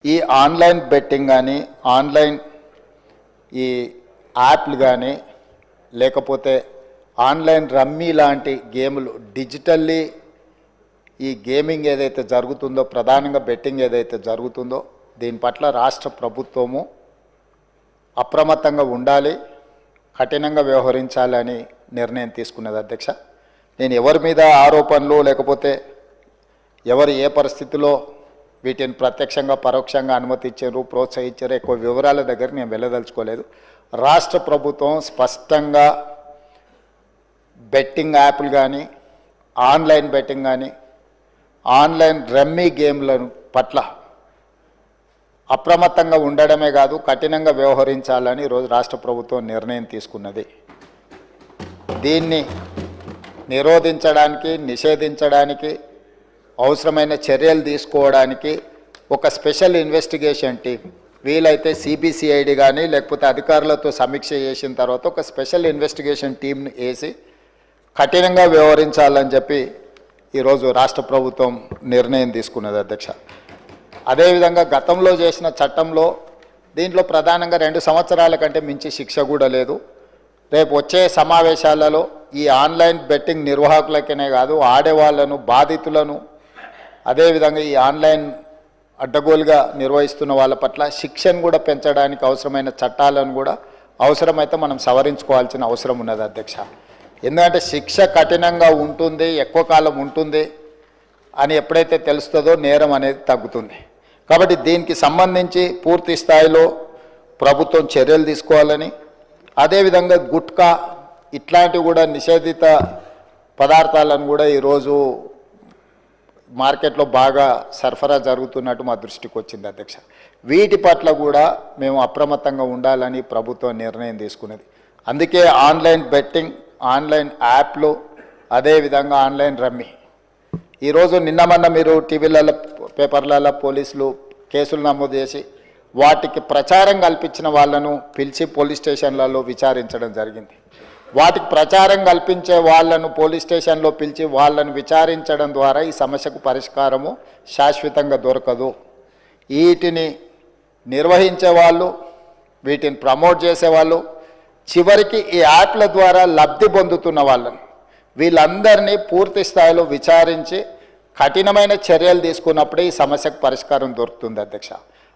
ఈ online betting కానీ online ఈ యాప్లు కానీ లేకపోతే ఆన్లైన్ రమ్మీ లాంటి గేములు డిజిటల్లీ ఈ గేమింగ్ ఏదైతే జరుగుతుందో ప్రధానంగా బెట్టింగ్ ఏదైతే జరుగుతుందో దీని పట్ల రాష్ట్ర ప్రభుత్వము అప్రమత్తంగా ఉండాలి, కఠినంగా వ్యవహరించాలని నిర్ణయం తీసుకున్నది అధ్యక్ష. నేను ఎవరి మీద ఆరోపణలు లేకపోతే ఎవరు ఏ పరిస్థితిలో వీటిని ప్రత్యక్షంగా పరోక్షంగా అనుమతించారు, ప్రోత్సహించారు, ఎక్కువ వివరాల దగ్గర నేను వెళ్ళదలుచుకోలేదు. రాష్ట్ర ప్రభుత్వం స్పష్టంగా బెట్టింగ్ యాప్లు కానీ ఆన్లైన్ బెట్టింగ్ కానీ ఆన్లైన్ రమ్మీ గేమ్ల పట్ల అప్రమత్తంగా ఉండడమే కాదు కఠినంగా వ్యవహరించాలని ఈరోజు రాష్ట్ర ప్రభుత్వం నిర్ణయం తీసుకున్నది. దీన్ని నిరోధించడానికి నిషేధించడానికి అవసరమైన చర్యలు తీసుకోవడానికి ఒక స్పెషల్ ఇన్వెస్టిగేషన్ టీం, వీలైతే సిబిసిఐడి కానీ లేకపోతే అధికారులతో సమీక్ష చేసిన తర్వాత ఒక స్పెషల్ ఇన్వెస్టిగేషన్ టీంని వేసి కఠినంగా వ్యవహరించాలని చెప్పి ఈరోజు రాష్ట్ర ప్రభుత్వం నిర్ణయం తీసుకున్నది అధ్యక్ష. అదేవిధంగా గతంలో చేసిన చట్టంలో దీంట్లో ప్రధానంగా 2 సంవత్సరాల కంటే మించి శిక్ష కూడా లేదు. రేపు వచ్చే సమావేశాలలో ఈ ఆన్లైన్ బెట్టింగ్ నిర్వాహకులకనే కాదు ఆడేవాళ్లను బాధితులను అదేవిధంగా ఈ ఆన్లైన్ అడ్డగోలుగా నిర్వహిస్తున్న వాళ్ళ పట్ల శిక్షను కూడా పెంచడానికి అవసరమైన చట్టాలను కూడా అవసరమైతే మనం సవరించుకోవాల్సిన అవసరం ఉన్నది అధ్యక్ష. ఎందుకంటే శిక్ష కఠినంగా ఉంటుంది, ఎక్కువ కాలం ఉంటుంది అని ఎప్పుడైతే తెలుస్తుందో నేరం అనేది తగ్గుతుంది. కాబట్టి దీనికి సంబంధించి పూర్తి స్థాయిలో ప్రభుత్వం చర్యలు తీసుకోవాలని, అదేవిధంగా గుట్కా ఇట్లాంటివి కూడా నిషేధిత పదార్థాలను కూడా ఈరోజు మార్కెట్లో బాగా సరఫరా జరుగుతున్నట్టు మా దృష్టికి వచ్చింది అధ్యక్ష. వీటి పట్ల కూడా మేము అప్రమత్తంగా ఉండాలని ప్రభుత్వం నిర్ణయం తీసుకున్నది. అందుకే ఆన్లైన్ బెట్టింగ్, ఆన్లైన్ యాప్లు, అదేవిధంగా ఆన్లైన్ రమ్మీ ఈరోజు నిన్న మీరు టీవీలలో పేపర్లలో పోలీసులు కేసులు నమోదు చేసి వాటికి ప్రచారం కల్పించిన వాళ్ళను పిలిచి పోలీస్ స్టేషన్లలో విచారించడం జరిగింది. వాటికి ప్రచారం కల్పించే వాళ్ళను పోలీస్ స్టేషన్లో పిలిచి వాళ్ళను విచారించడం ద్వారా ఈ సమస్యకు పరిష్కారము శాశ్వతంగా దొరకదు. వీటిని నిర్వహించే వాళ్ళు, వీటిని ప్రమోట్ చేసేవాళ్ళు, చివరికి ఈ యాప్ల ద్వారా లబ్ధి పొందుతున్న వాళ్ళను వీళ్ళందరినీ పూర్తి స్థాయిలో విచారించి కఠినమైన చర్యలు తీసుకున్నప్పుడే ఈ సమస్యకు పరిష్కారం దొరుకుతుంది అధ్యక్ష.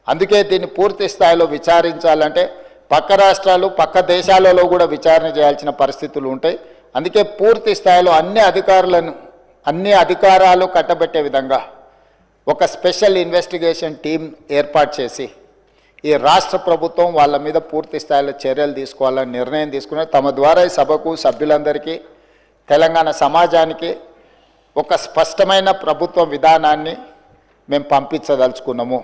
అందుకే దీన్ని పూర్తి స్థాయిలో విచారించాలంటే పక్క రాష్ట్రాలు పక్క దేశాలలో కూడా విచారణ చేయాల్సిన పరిస్థితులు ఉంటాయి. అందుకే పూర్తి స్థాయిలో అన్ని అధికారాలు కట్టబెట్టే విధంగా ఒక స్పెషల్ ఇన్వెస్టిగేషన్ టీం ఏర్పాటు చేసి ఈ రాష్ట్ర ప్రభుత్వం వాళ్ళ మీద పూర్తి స్థాయిలో చర్యలు తీసుకోవాలని నిర్ణయం తీసుకుని తమ ద్వారా ఈ సభకు సభ్యులందరికీ తెలంగాణ సమాజానికి ఒక స్పష్టమైన ప్రభుత్వ విధానాన్ని మేము పంపించదలుచుకున్నాము.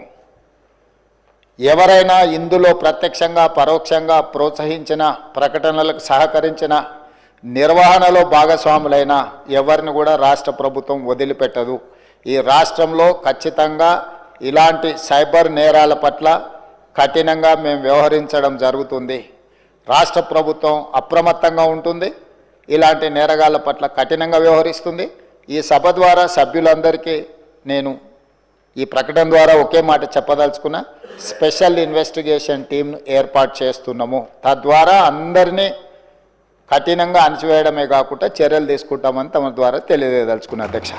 ఎవరైనా ఇందులో ప్రత్యక్షంగా పరోక్షంగా ప్రోత్సహించిన, ప్రకటనలకు సహకరించిన, నిర్వహణలో భాగస్వాములైన ఎవరిని కూడా రాష్ట్ర ప్రభుత్వం వదిలిపెట్టదు. ఈ రాష్ట్రంలో ఖచ్చితంగా ఇలాంటి సైబర్ నేరాల పట్ల కఠినంగా మేము వ్యవహరించడం జరుగుతుంది. రాష్ట్ర ప్రభుత్వం అప్రమత్తంగా ఉంటుంది, ఇలాంటి నేరగాళ్ల పట్ల కఠినంగా వ్యవహరిస్తుంది. ఈ సభ ద్వారా సభ్యులందరికీ నేను ఈ ప్రకటన ద్వారా ఒకే మాట చెప్పదలుచుకున్నా, స్పెషల్ ఇన్వెస్టిగేషన్ టీంను ఏర్పాటు చేస్తున్నాము. తద్వారా అందరినీ కఠినంగా అణచివేయడమే కాకుండా చర్యలు తీసుకుంటామని తమ ద్వారా తెలియజేయదలుచుకున్నా అధ్యక్ష.